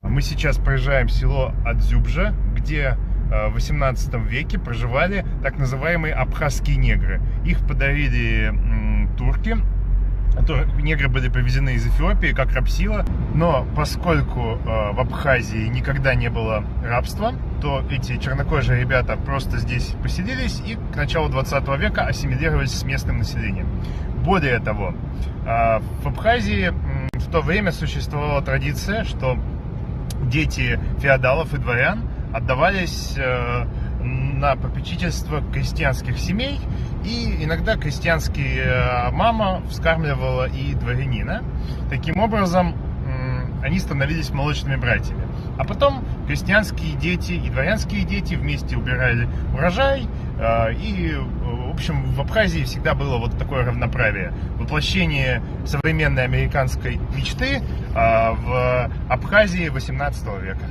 Мы сейчас проезжаем село Адзюбжа, где в 18 веке проживали так называемые абхазские негры. Их подарили турки. Негры были привезены из Эфиопии как рабсила, но поскольку в Абхазии никогда не было рабства, то эти чернокожие ребята просто здесь поселились и к началу 20 века ассимилировались с местным населением. Более того, в Абхазии в то время существовала традиция, что дети феодалов и дворян отдавались на попечительство крестьянских семей, и иногда крестьянская мама вскармливала и дворянина. Таким образом, они становились молочными братьями. А потом крестьянские дети и дворянские дети вместе убирали урожай, и, в общем, в Абхазии всегда было вот такое равноправие. Воплощение современной американской мечты в Абхазии 18 века.